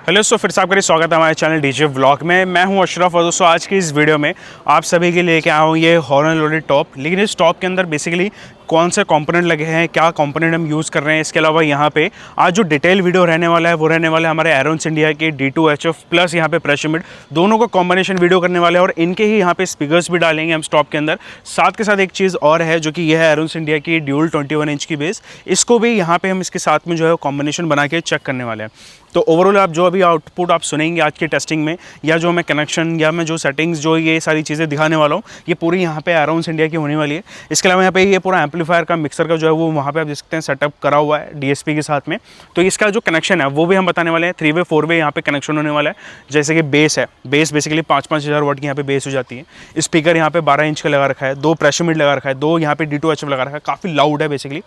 Hello दोस्तों, फिर से आपका स्वागत है हमारे चैनल डीजे व्लॉग में। मैं हूं अशरफ और दोस्तों आज की इस वीडियो में आप सभी के लिए लेके आया हूं ये हॉर्न लोडेड टॉप। लेकिन इस टॉप के अंदर बेसिकली कौन से कंपोनेंट लगे हैं, क्या कंपोनेंट हम यूज़ कर रहे हैं, इसके अलावा यहाँ पे आज जो डिटेल वीडियो रहने वाला है वो रहने वाला है हमारे एरोन्स इंडिया के D2HF प्लस यहाँ पे प्रेशर मिड दोनों को कॉम्बिनेशन वीडियो करने वाले हैं और इनके ही यहाँ पे स्पीकर्स भी डालेंगे हम स्टॉप के अंदर। साथ के साथ एक चीज़ और है जो कि यह है एरोन्स इंडिया की ड्यूल 21 इंच की बेस, इसको भी यहाँ पे हम इसके साथ में जो है कॉम्बिनेशन बना के चेक करने वाले हैं। तो ओवरऑल आप जो अभी आउटपुट आप सुनेंगे आज की टेस्टिंग में, या जो मैं कनेक्शन या मैं जो सेटिंग्स जो ये सारी चीज़ें दिखाने वाला हूँ, ये पूरी यहाँ पे एरोन्स इंडिया की होने वाली है। इसके अलावा यहाँ पे ये पूरा एम्पलीफायर का मिक्सर का जो है वो वहाँ पे आप देख सकते हैं सेटअप करा हुआ है DSP के साथ में। तो इसका जो कनेक्शन है वो भी हम बताने वाले हैं। 3 वे 4 वे यहाँ पे कनेक्शन होने वाला है। जैसे कि बेस है, बेस बेसिकली 5-5 हज़ार वाट की यहाँ पे बेस हो जाती है। स्पीकर यहाँ पे 12 इंच का लगा रखा है, 2 प्रेशर मिड लगा रखा है, 2 यहाँ पे D2HF लगा रखा है। काफ़ी लाउड है बेसिकली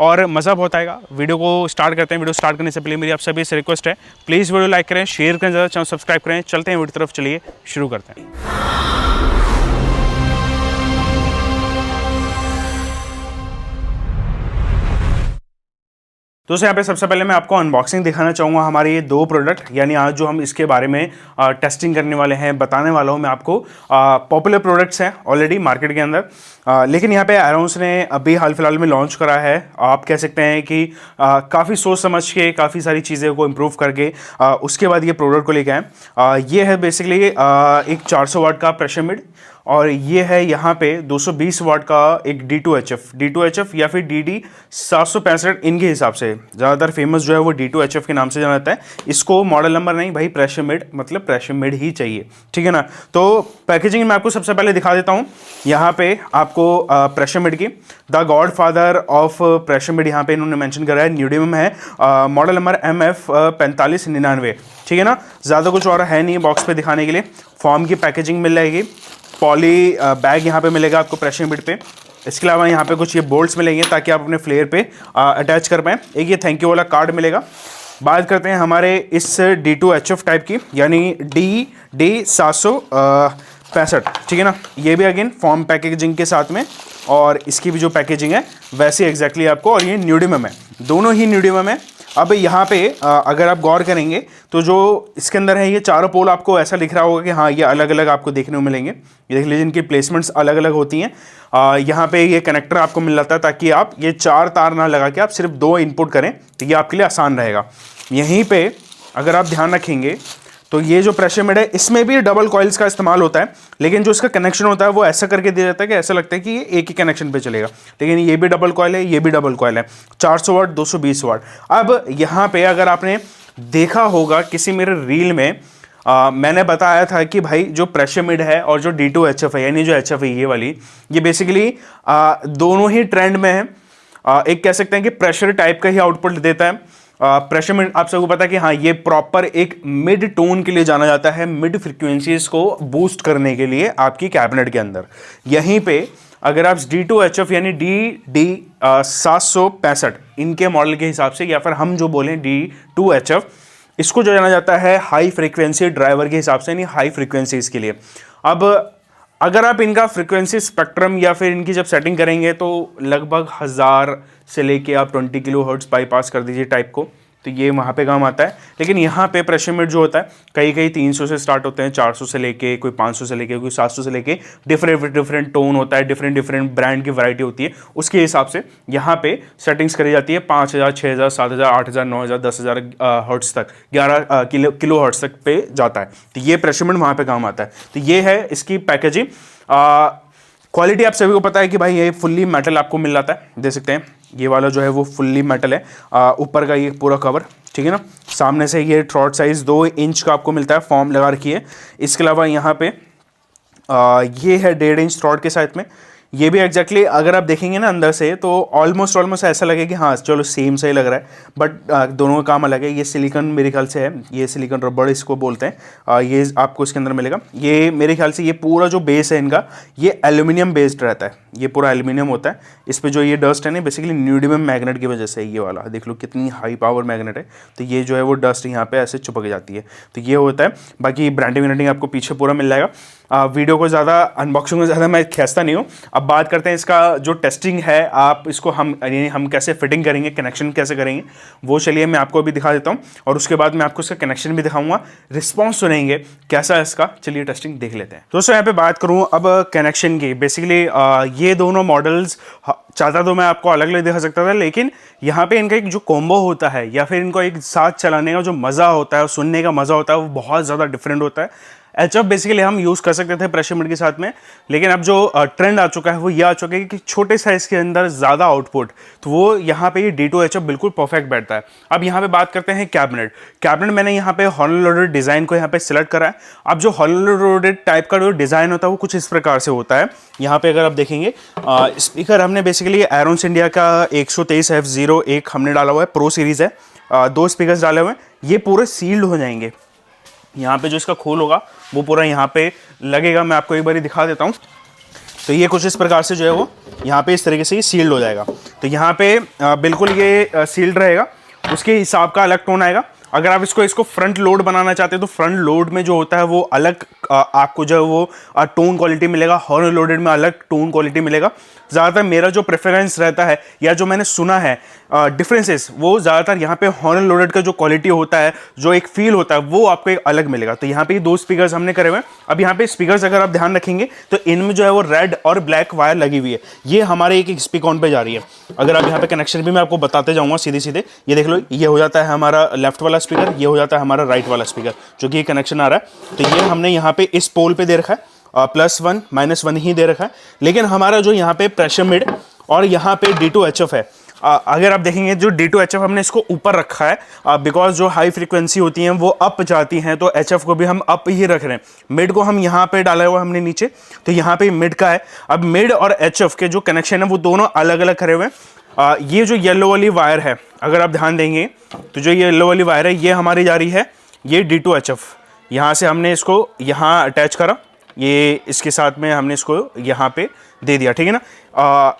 और मज़ा बहुत आएगा। वीडियो को स्टार्ट करते हैं। वीडियो स्टार्ट करने से पहले मेरी आप सभी से रिक्वेस्ट है, प्लीज़ वीडियो लाइक करें, शेयर करें, ज़्यादा चैनल सब्सक्राइब करें। चलते हैं वीडियो तरफ, चलिए शुरू करते हैं। दोस्तों यहाँ पे सबसे पहले मैं आपको अनबॉक्सिंग दिखाना चाहूँगा हमारे ये 2 प्रोडक्ट, यानी आज जो हम इसके बारे में टेस्टिंग करने वाले हैं, बताने वाला हूँ मैं आपको। पॉपुलर प्रोडक्ट्स हैं ऑलरेडी मार्केट के अंदर, लेकिन यहाँ पे एरोन्स ने अभी हाल फिलहाल में लॉन्च करा है। आप कह सकते हैं कि काफ़ी सोच समझ के काफ़ी सारी चीज़ें को इम्प्रूव करके उसके बाद ये प्रोडक्ट को लेके आए। ये है बेसिकली एक 400 वाट का प्रेशर मिड और ये है यहाँ पे 220 वाट का एक D2HF या फिर DD 765 इनके हिसाब से ज़्यादातर फेमस जो है वो D2HF के नाम से जाना जाता है। इसको मॉडल नंबर नहीं भाई, प्रेशर मिड मतलब प्रेशर मिड ही चाहिए, ठीक है ना। तो पैकेजिंग मैं आपको सबसे पहले दिखा देता हूँ। यहाँ पे आपको प्रेशर मिड की the God father of pressure mid यहाँ पे इन्होंने मेंशन करा है, न्यूडियम है, मॉडल नंबर MF 4599, ठीक है ना। ज़्यादा कुछ और है नहीं बॉक्स पे दिखाने के लिए। फॉर्म की पैकेजिंग मिल जाएगी, पॉली बैग यहाँ पे मिलेगा आपको प्रेशर मिड पे। इसके अलावा यहाँ पे कुछ ये बोल्ट्स मिलेंगे ताकि आप अपने फ्लेयर पे अटैच कर पाएँ। एक ये थैंक यू वाला कार्ड मिलेगा। बात करते हैं हमारे इस D2HF टाइप की, यानी DD 765, ठीक है ना। ये भी अगेन फॉर्म पैकेजिंग के साथ में, और इसकी भी जो पैकेजिंग है वैसे एग्जैक्टली आपको, और ये न्यूडियम है, दोनों ही न्यूडियम है। अब यहाँ पे अगर आप गौर करेंगे तो जो इसके अंदर है ये चारों पोल आपको ऐसा लिख रहा होगा कि हाँ ये अलग अलग आपको देखने को मिलेंगे। ये देख लीजिए इनकी प्लेसमेंट्स अलग अलग होती हैं। यहाँ पे ये कनेक्टर आपको मिल जाता है ताकि आप ये 4 तार ना लगा के आप सिर्फ 2 इनपुट करें, तो ये आपके लिए आसान रहेगा। यहीं पे अगर आप ध्यान रखेंगे तो ये जो प्रेशर मिड है इसमें भी डबल कॉइल्स का इस्तेमाल होता है, लेकिन जो इसका कनेक्शन होता है वो ऐसा करके दिया जाता है कि ऐसा लगता है कि ये एक ही कनेक्शन पे चलेगा, लेकिन ये भी डबल कॉइल है, ये भी डबल कॉइल है। 400 वाट 220 वाट। अब यहाँ पे अगर आपने देखा होगा किसी मेरे रील में मैंने बताया था कि भाई जो प्रेशर मिड है और जो D2HF है, यानी जो HF है ये वाली, ये बेसिकली दोनों ही ट्रेंड में है। एक कह सकते हैं कि प्रेशर टाइप का ही आउटपुट देता है। प्रेशर मिड आप सबको पता है कि हाँ ये प्रॉपर एक मिड टोन के लिए जाना जाता है, मिड फ्रीक्वेंसीज को बूस्ट करने के लिए आपकी कैबिनेट के अंदर। यहीं पे अगर आप D2HF यानी DD 765 इनके मॉडल के हिसाब से, या फिर हम जो बोलें D2HF, इसको जो जाना जाता है हाई फ्रीक्वेंसी ड्राइवर के हिसाब से, यानी हाई फ्रीक्वेंसीज के लिए। अब अगर आप इनका फ्रीक्वेंसी स्पेक्ट्रम या फिर इनकी जब सेटिंग करेंगे तो लगभग 1000 से लेके आप 20 किलोहर्ट्ज़ बाईपास कर दीजिए टाइप को, तो ये वहाँ पे काम आता है। लेकिन यहाँ पे प्रेशर मिड जो होता है कई 300 से स्टार्ट होते हैं, 400 से लेके, कोई 500 से लेके, कोई 700 से लेके, डिफरेंट टोन होता है, डिफरेंट ब्रांड की वैरायटी होती है। उसके हिसाब से यहाँ पे सेटिंग्स करी जाती है 5000, 6000, 7000, 8000, 9000, 10000 हर्ट्ज़ तक, 11 किलो हर्ट्ज़ तक पे जाता है। तो ये प्रेशर मिड वहाँ पे काम आता है। तो ये है इसकी पैकेजिंग। क्वालिटी आप सभी को पता है कि भाई ये फुल्ली मेटल आपको मिल जाता है, देख सकते हैं ये वाला जो है वो फुल्ली मेटल है। ऊपर का ये पूरा कवर, ठीक है ना। सामने से ये थ्रॉट साइज 2 इंच का आपको मिलता है, फॉर्म लगा रखी है। इसके अलावा यहाँ पे ये है 1.5 इंच थ्रॉट के साथ में। ये भी एग्जैक्टली अगर आप देखेंगे ना अंदर से तो ऑलमोस्ट ऐसा लगे कि हाँ चलो सेम सही लग रहा है, बट दोनों का काम अलग है। ये सिलिकॉन मेरे ख्याल से है, ये सिलिकॉन रबड़ इसको बोलते हैं। ये आपको इसके अंदर मिलेगा। ये मेरे ख्याल से ये पूरा जो बेस है इनका ये एल्यूमिनियम बेस्ड रहता है, ये पूरा एल्यूमिनियम होता है। इस पर जो ये डस्ट है ना बेसिकली न्यूडियम मैग्नेट की वजह से, ये वाला देख लो कितनी हाई पावर मैग्नेट है, तो ये जो है वो डस्ट यहाँ पे ऐसे चिपक जाती है, तो ये होता है। बाकी ब्रांडिंग आपको पीछे पूरा मिल जाएगा। वीडियो को ज़्यादा, अनबॉक्सिंग को ज़्यादा मैं खींचता नहीं हूँ। अब बात करते हैं इसका जो टेस्टिंग है, आप इसको हम कैसे फिटिंग करेंगे, कनेक्शन कैसे करेंगे, वो चलिए मैं आपको अभी दिखा देता हूँ। और उसके बाद मैं आपको इसका कनेक्शन भी दिखाऊंगा, रिस्पॉन्स सुनेंगे कैसा है इसका। चलिए टेस्टिंग देख लेते हैं। दोस्तों यहाँ पे बात करूँ अब कनेक्शन की, बेसिकली ये दोनों मॉडल्स चाहता तो मैं आपको अलग अलग दिखा सकता था, लेकिन यहाँ पे इनका एक जो कॉम्बो होता है या फिर इनको एक साथ चलाने का जो मज़ा होता है, सुनने का मज़ा होता है, वो बहुत ज़्यादा डिफरेंट होता है। एचएफ बेसिकली हम यूज़ कर सकते थे प्रेशर मिड के साथ में, लेकिन अब जो ट्रेंड आ चुका है वो ये आ चुका है कि छोटे साइज़ के अंदर ज़्यादा आउटपुट, तो वो यहाँ पे ये D2 HF बिल्कुल परफेक्ट बैठता है। अब यहाँ पे बात करते हैं कैबिनेट मैंने यहाँ पे हॉलो लोडेड डिज़ाइन को यहाँ पे सिलेक्ट करा है। अब जो हॉलो लोडेड टाइप का जो डिज़ाइन होता है वो कुछ इस प्रकार से होता है। यहाँ पे अगर आप देखेंगे स्पीकर हमने बेसिकली एरोन्स इंडिया का 123F01 हमने डाला हुआ है, प्रो सीरीज़ है, 2 स्पीकर्स डाले हुए हैं, ये पूरे सील्ड हो जाएंगे। यहाँ पे जो इसका खोल होगा वो पूरा यहाँ पे लगेगा, मैं आपको एक बार दिखा देता हूँ। तो ये कुछ इस प्रकार से जो है वो यहाँ पे इस तरीके से ये सील्ड हो जाएगा। तो यहाँ पे बिल्कुल ये सील्ड रहेगा, उसके हिसाब का अलग टोन आएगा। अगर आप इसको फ्रंट लोड बनाना चाहते हैं तो फ्रंट लोड में जो होता है वो अलग आपको जो है वो टोन क्वालिटी मिलेगा, हॉर्न लोडेड में अलग टोन क्वालिटी मिलेगा। ज़्यादातर मेरा जो प्रेफरेंस रहता है या जो मैंने सुना है डिफरेंसेस, वो ज़्यादातर यहाँ पे हॉर्न लोडेड का जो क्वालिटी होता है, जो एक फील होता है, वो आपको एक अलग मिलेगा। तो यहाँ पे 2 स्पीकर्स हमने करे हुए हैं। अब यहाँ पे स्पीकर्स अगर आप ध्यान रखेंगे तो इनमें जो है वो रेड और ब्लैक वायर लगी हुई है, ये हमारे एक स्पीकर पे जा रही है। अगर आप यहाँ पे कनेक्शन भी मैं आपको बताते जाऊँगा सीधे सीधे, ये देख लो, ये हो जाता है हमारा लेफ्ट वाला स्पीकर, ये हो जाता है हमारा राइट वाला स्पीकर, जो कि कनेक्शन आ रहा है। तो ये हमने यहाँ पे इस पोल पे दे रखा है, +1 -1 ही दे रखा है। लेकिन हमारा जो यहाँ पे प्रेशर मिड और यहाँ पे D2 HF है, अगर आप देखेंगे जो D2 HF हमने इसको ऊपर रखा है बिकॉज जो हाई फ्रीक्वेंसी होती हैं वो अप जाती हैं, तो HF को भी हम अप ही रख रहे हैं। मिड को हम यहाँ पे डाला हुआ हमने नीचे, तो यहाँ पे मिड का है। अब मिड और HF के जो कनेक्शन है वो दोनों अलग अलग करे हुए हैं। ये जो येलो वाली वायर है, अगर आप ध्यान देंगे तो जो येलो वाली वायर है ये हमारी जा रही है, ये D2 HF। यहाँ से हमने इसको यहाँ अटैच करा, ये इसके साथ में हमने इसको यहाँ पे दे दिया, ठीक है ना।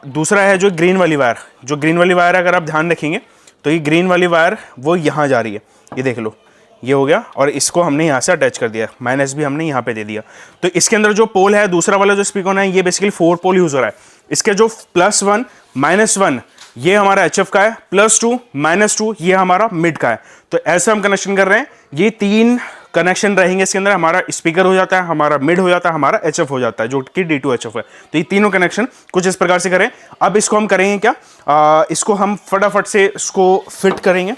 दूसरा है जो ग्रीन वाली वायर, अगर आप ध्यान रखेंगे तो ये ग्रीन वाली वायर वो यहाँ जा रही है, ये देख लो, ये हो गया। और इसको हमने यहाँ से अटैच कर दिया, माइनस भी हमने यहाँ पे दे दिया। तो इसके अंदर जो पोल है, दूसरा वाला जो स्पीकर है, ये बेसिकली 4 पोल यूज हो रहा है। इसके जो +1 -1 ये हमारा HF का है, +2 -2 ये हमारा मिड का है। तो ऐसे हम कनेक्शन कर रहे हैं। ये 3 कनेक्शन रहेंगे इसके अंदर, हमारा स्पीकर हो जाता है, हमारा मिड हो जाता है, हमारा HF हो जाता है, जो कि D2 HF है। तो ये तीनों कनेक्शन कुछ इस प्रकार से करें। अब इसको हम करेंगे क्या, इसको हम फटाफट से इसको फिट करेंगे,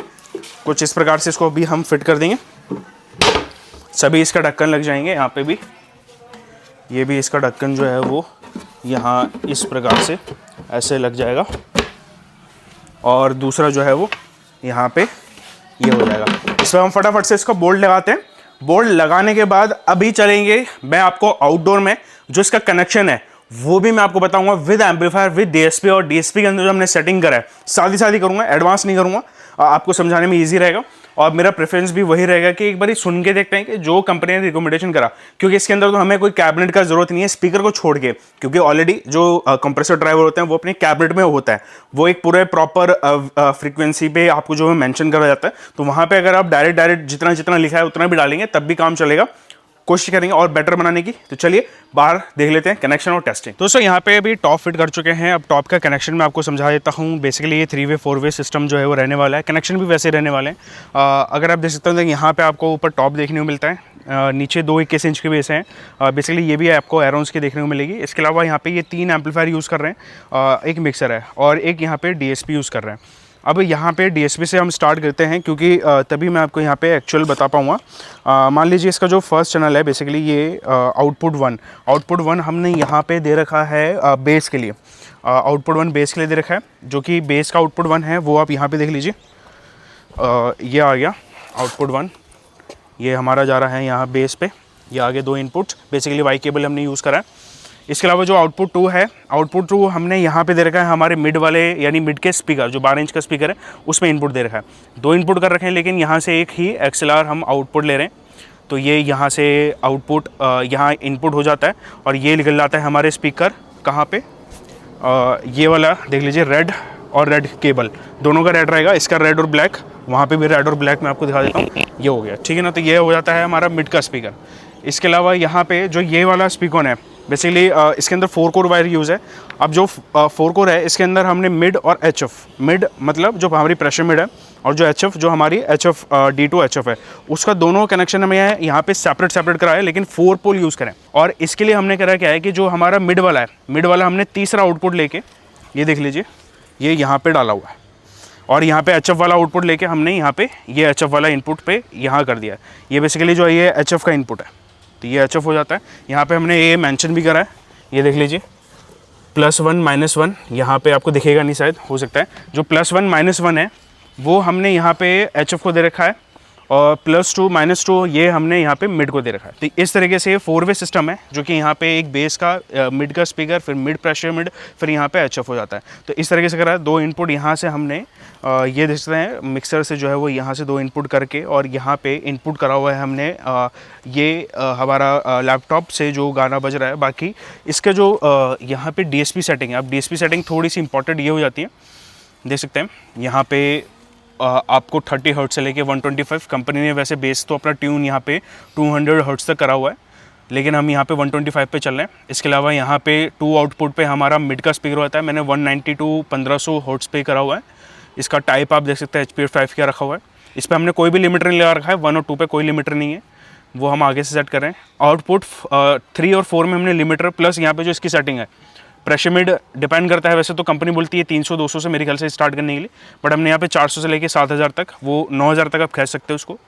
कुछ इस प्रकार से इसको भी हम फिट कर देंगे। सभी इसका ढक्कन लग जाएंगे, यहाँ पे भी, ये भी इसका ढक्कन जो है वो यहाँ इस प्रकार से ऐसे लग जाएगा, और दूसरा जो है वो यहाँ पे ये हो जाएगा। इस पर हम फटाफट से इसका बोल्ट लगाते हैं। बोल्ट लगाने के बाद अभी चलेंगे, मैं आपको आउटडोर में जो इसका कनेक्शन है वो भी मैं आपको बताऊंगा विद एम्पलीफायर, विद DSP। और DSP के अंदर जो हमने सेटिंग करा है साथ ही करूंगा, एडवांस नहीं करूंगा, आपको समझाने में ईजी रहेगा। और मेरा प्रेफरेंस भी वही रहेगा कि एक बार सुन के देखते हैं कि जो कंपनी ने रिकमेंडेशन करा, क्योंकि इसके अंदर तो हमें कोई कैबिनेट का जरूरत नहीं है स्पीकर को छोड़ के, क्योंकि ऑलरेडी जो कंप्रेसर ड्राइवर होते हैं वो अपने कैबिनेट में होता है, वो एक पूरे प्रॉपर फ्रीक्वेंसी पे आपको जो है मेंशन करा जाता है। तो वहाँ पे अगर आप डायरेक्ट जितना लिखा है उतना भी डालेंगे तब भी काम चलेगा। कोशिश करेंगे और बेटर बनाने की। तो चलिए बाहर देख लेते हैं कनेक्शन और टेस्टिंग। दोस्तों यहाँ पे अभी टॉप फिट कर चुके हैं। अब टॉप का कनेक्शन मैं आपको समझा देता हूँ। बेसिकली ये 3 वे 4 वे सिस्टम जो है वो रहने वाला है, कनेक्शन भी वैसे रहने वाले हैं। अगर आप देख सकते हो तो यहाँ पे आपको ऊपर टॉप देखने को मिलता है, नीचे 2 21 इंच के बेस हैं। बेसिकली ये भी आपको एरोन्स की देखने को मिलेगी। इसके अलावा यहाँ पे ये 3 एम्पलीफायर यूज़ कर रहे हैं, एक मिक्सर है और एक यहाँ पे DSP यूज़ कर रहे हैं। अब यहाँ पे DSP से हम स्टार्ट करते हैं, क्योंकि तभी मैं आपको यहाँ पे एक्चुअल बता पाऊँगा। मान लीजिए इसका जो फर्स्ट चैनल है बेसिकली ये आउटपुट 1 हमने यहाँ पे दे रखा है बेस के लिए। आउटपुट 1 बेस के लिए दे रखा है, जो कि बेस का आउटपुट 1 है वो आप यहाँ पे देख लीजिए। ये आ गया आउटपुट 1, ये हमारा जा रहा है यहाँ बेस पे। ये आगे 2 इनपुट्स, बेसिकली वाई केबल हमने यूज़ करा है। इसके अलावा जो आउटपुट 2 है, आउटपुट 2 हमने यहाँ पे दे रखा है हमारे मिड वाले, यानी मिड के स्पीकर जो 12 इंच का स्पीकर है उसमें इनपुट दे रखा है। 2 इनपुट कर रखे हैं, लेकिन यहाँ से एक ही XLR हम आउटपुट ले रहे हैं। तो ये यहाँ से आउटपुट यहाँ इनपुट हो जाता है और ये निकल जाता है हमारे स्पीकर कहाँ पे, ये वाला देख लीजिए, रेड और रेड केबल दोनों का रेड रहेगा। इसका रेड और ब्लैक, वहाँ पे भी रेड और ब्लैक मैं आपको दिखा देता हूँ। ये हो गया, ठीक है ना। तो ये हो जाता है हमारा मिड का स्पीकर। इसके अलावा यहाँ पे जो ये वाला स्पीकर है बेसिकली इसके अंदर 4 कोर वायर यूज़ है। अब जो 4 कोर है इसके अंदर हमने मिड और HF, मिड मतलब जो हमारी प्रेशर मिड है और जो HF जो हमारी HF D2 HF है, उसका दोनों कनेक्शन हमें यहाँ पे सेपरेट करा है, लेकिन 4 पोल यूज़ करें। और इसके लिए हमने करा क्या है कि जो हमारा मिड वाला है, मिड वाला हमने तीसरा आउटपुट लेके, ये देख लीजिए, ये यहाँ पे डाला हुआ है और यहाँ पे HF वाला आउटपुट लेके हमने यहाँ पे ये HF वाला इनपुट पे यहाँ कर दिया है। ये बेसिकली जो है ये HF का इनपुट है, तो ये HF हो जाता है। यहाँ पे हमने ये मेंशन भी करा है, ये देख लीजिए +1 -1, यहाँ पे आपको दिखेगा नहीं शायद, हो सकता है। जो +1 -1 है वो हमने यहाँ पे HF को दे रखा है और +2 -2 ये हमने यहाँ पे मिड को दे रखा है। तो इस तरीके से 4 वे सिस्टम है, जो कि यहाँ पे एक बेस का मिड का स्पीकर, फिर मिड प्रेशर मिड, फिर यहाँ पे HF हो जाता है। तो इस तरीके से करा है। 2 इनपुट यहाँ से हमने ये देख सकते हैं मिक्सर से जो है वो यहाँ से 2 इनपुट करके, और यहाँ पे इनपुट करा हुआ है हमने ये हमारा लैपटॉप से जो गाना बज रहा है। बाकी इसका जो यहाँ पे DSP सेटिंग है, अब DSP सेटिंग थोड़ी सी इंपॉर्टेंट ये हो जाती है, देख सकते हैं यहाँ पे आपको 30 हर्ट्ज से लेके 125, कंपनी ने वैसे बेस तो अपना ट्यून यहाँ पे 200 हर्ट्ज तक करा हुआ है, लेकिन हम यहाँ पे 125 पे चल रहे हैं। इसके अलावा यहाँ पे 2 आउटपुट पे हमारा मिड का स्पीकर होता है, मैंने 190 to 1500 हर्ट्ज पे करा हुआ है। इसका टाइप आप देख सकते हैं HP5 का रखा हुआ है। इस पर हमने कोई भी लिमिटर नहीं लगा रखा है, 1 और 2 पे कोई लिमिटर नहीं है, वो हम आगे से सेट कर रहे हैं। आउटपुट 3 और 4 में हमने लिमिटर, प्लस यहाँ पे जो इसकी सेटिंग है प्रेशर मिड डिपेंड करता है। वैसे तो कंपनी बोलती है 300-200 से मेरे ख्याल से स्टार्ट करने के लिए, बट हमने यहाँ पे 400 से लेके 7000 तक, वो 9000 तक आप खींच सकते हो उसको।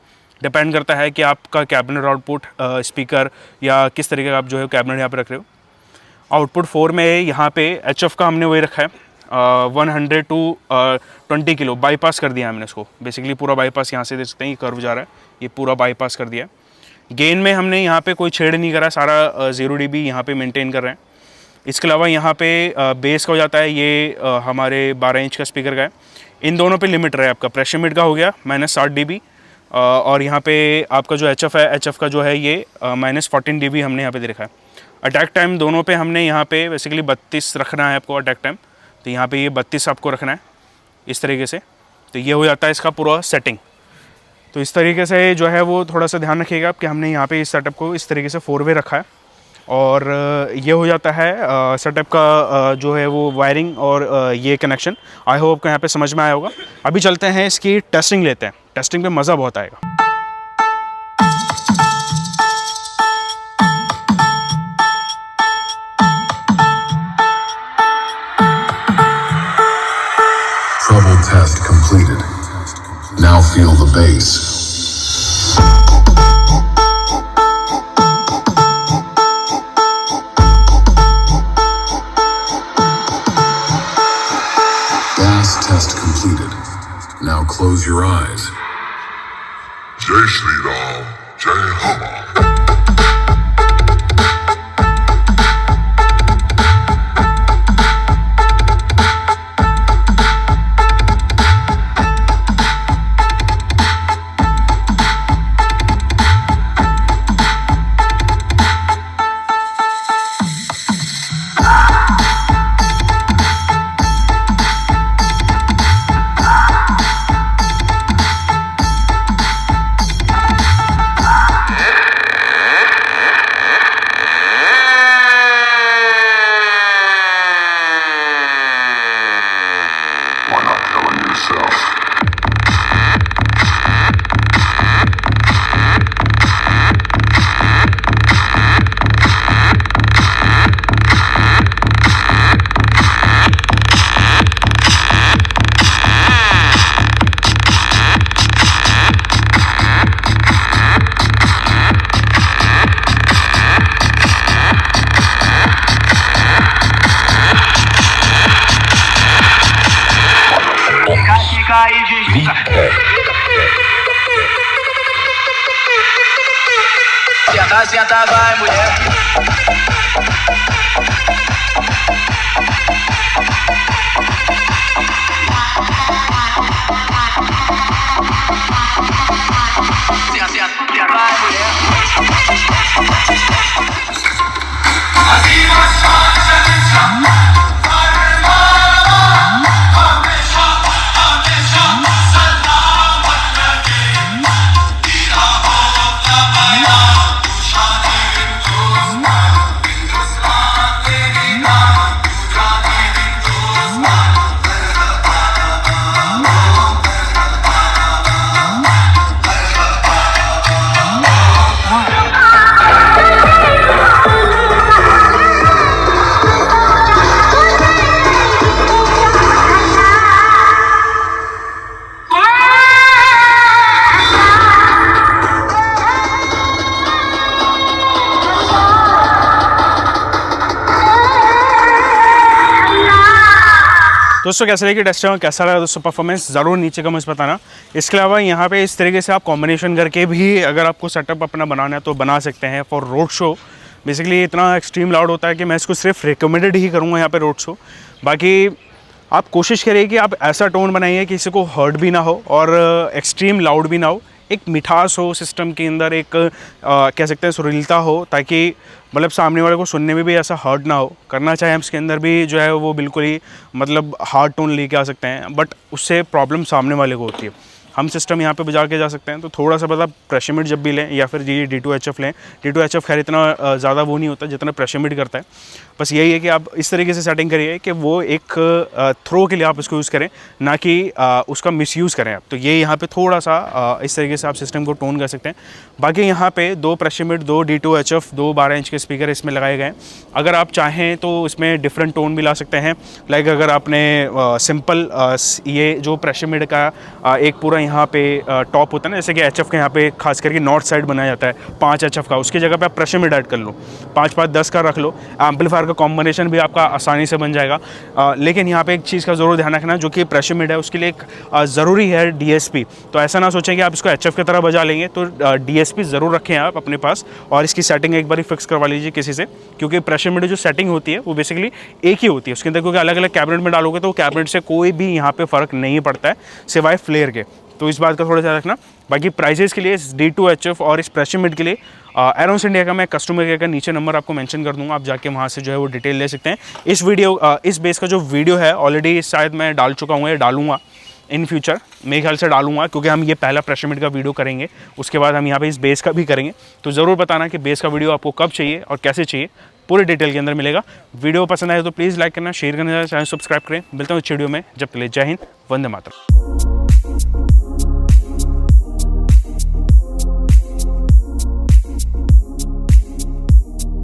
डिपेंड करता है कि आपका कैबिनेट आउटपुट स्पीकर या किस तरीके का आप जो है कैबिनेट यहाँ पे रख रहे हो। आउटपुट 4 में यहाँ पे HF का हमने वही रखा है 100 to 20 किलो, बाईपास कर दिया हमने इसको। बेसिकली पूरा बाईपास यहाँ से देख सकते हैं, ये कर्व जा रहा है, ये पूरा बाईपास कर दिया। गेन में हमने यहाँ पे कोई छेड़ नहीं करा, सारा 0 dB यहाँ पे मेंटेन कर रहे हैं। इसके अलावा यहाँ पे बेस का हो जाता है, ये हमारे 12 इंच का स्पीकर का है। इन दोनों पे लिमिट रहा है आपका, प्रेशर मिड का हो गया -60 dB, और यहाँ पे आपका जो HF है, HF का जो है ये -14 dB हमने यहाँ पे दे रखा है। अटैक टाइम दोनों पे हमने यहाँ पे बेसिकली 32 रखना है आपको अटैक टाइम, तो यहाँ पे ये 32 आपको रखना है इस तरीके से। तो ये हो जाता है इसका पूरा सेटिंग। तो इस तरीके से जो है वो थोड़ा सा ध्यान रखिएगा कि हमने यहाँ पे इस सेटअप को इस तरीके से 4 वे रखा है, और ये हो जाता है सेटअप का जो है वो वायरिंग और ये कनेक्शन। आई होप आपको यहाँ पे समझ में आया होगा। अभी चलते हैं इसकी टेस्टिंग लेते हैं, टेस्टिंग पे मज़ा बहुत आएगा। Trouble test completed. Now feel the bass. Test completed. Now close your eyes. Jai Shri Ram, Jai Hanuman. Why not killing yourself? Senta, senta, vai, mulher. Senta, senta, vai, mulher. दोस्तों कैसे लगी test में, कैसा लगा दोस्तों performance, ज़रूर नीचे comments बताना। इसके अलावा यहाँ पे इस तरीके से आप कॉम्बिनेशन करके भी अगर आपको सेटअप अपना बनाना है तो बना सकते हैं फॉर रोड शो। बेसिकली इतना एक्सट्रीम लाउड होता है कि मैं इसको सिर्फ रिकमेंडेड ही करूँगा यहाँ पे रोड शो। बाकी आप कोशिश करिए कि आप ऐसा टोन बनाइए कि किसी को हर्ट भी ना हो और एक्सट्रीम लाउड भी ना हो, एक मिठास हो सिस्टम के अंदर, एक कह सकते हैं सुरीलता हो, ताकि मतलब सामने वाले को सुनने में भी ऐसा हर्ट ना हो। करना चाहे हम इसके अंदर भी जो है वो बिल्कुल ही मतलब हार्ड टोन लेके आ सकते हैं, बट उससे प्रॉब्लम सामने वाले को होती है। हम सिस्टम यहाँ पे बजा के जा सकते हैं, तो थोड़ा सा मतलब प्रेशर मिड जब भी लें या फिर ये D2HF लें। D2HF खैर इतना ज़्यादा वो नहीं होता जितना प्रेशर मिड करता है। बस यही है कि आप इस तरीके से सेटिंग करिए कि वो एक थ्रो के लिए आप इसको यूज़ करें, ना कि उसका मिसयूज़ करें आप। तो ये यहाँ पे थोड़ा सा इस तरीके से आप सिस्टम को टोन कर सकते हैं। बाकी यहाँ पे 2 प्रेशर मिड, 2 D2HF, 2 12 इंच के स्पीकर इसमें लगाए गए हैं। अगर आप चाहें तो इसमें डिफरेंट टोन भी ला सकते हैं। लाइक अगर आपने सिंपल ये जो प्रेशर मिड का एक पूरा यहाँ पे टॉप होता है ना, जैसे कि HF के यहाँ पे खास करके नॉर्थ साइड बनाया जाता है 5 HF का, उसकी जगह पे आप प्रेशर मिड ऐड कर लो, 5-5-10 का रख लो। एम्पलीफायर का कॉम्बिनेशन भी आपका आसानी से बन जाएगा। लेकिन यहाँ पे एक चीज़ का ज़रूर ध्यान रखना, जो कि प्रेशर मिड है उसके लिए एक ज़रूरी है DSP। तो ऐसा ना सोचें कि आप इसको HF की तरह बजा लेंगे, तो DSP ज़रूर रखें आप अपने पास और इसकी सेटिंग एक बार फिक्स करवा लीजिए किसी से, क्योंकि प्रेशर मिड जो सेटिंग होती है वो बेसिकली एक ही होती है उसके अंदर, क्योंकि अलग अलग कैबिनेट में डालोगे तो कैबिनेट से कोई भी यहाँ पे फ़र्क नहीं पड़ता है सिवाय फ्लेयर के। तो इस बात का थोड़ा ध्यान रखना। बाकी प्राइजेस के लिए इस D2HF और इस प्रेशर मिड के लिए एरोन्स इंडिया का मैं कस्टमर केयर का नीचे नंबर आपको मेंशन कर दूंगा, आप जाके वहाँ से जो है वो डिटेल ले सकते हैं। इस बेस का जो वीडियो है ऑलरेडी शायद मैं डाल चुका हूँ या डालूंगा इन फ्यूचर, मेरे ख्याल से डालूंगा, क्योंकि हम ये पहला प्रेशर मिड का वीडियो करेंगे, उसके बाद हम यहाँ पे इस बेस का भी करेंगे। तो ज़रूर बताना कि बेस का वीडियो आपको कब चाहिए और कैसे चाहिए, पूरे डिटेल के अंदर मिलेगा। वीडियो पसंद आए तो प्लीज़ लाइक करना, शेयर करना, चैनल सब्सक्राइब करें। मिलता हूँ इस वीडियो में, जब तक जय हिंद, वंदे मातरम।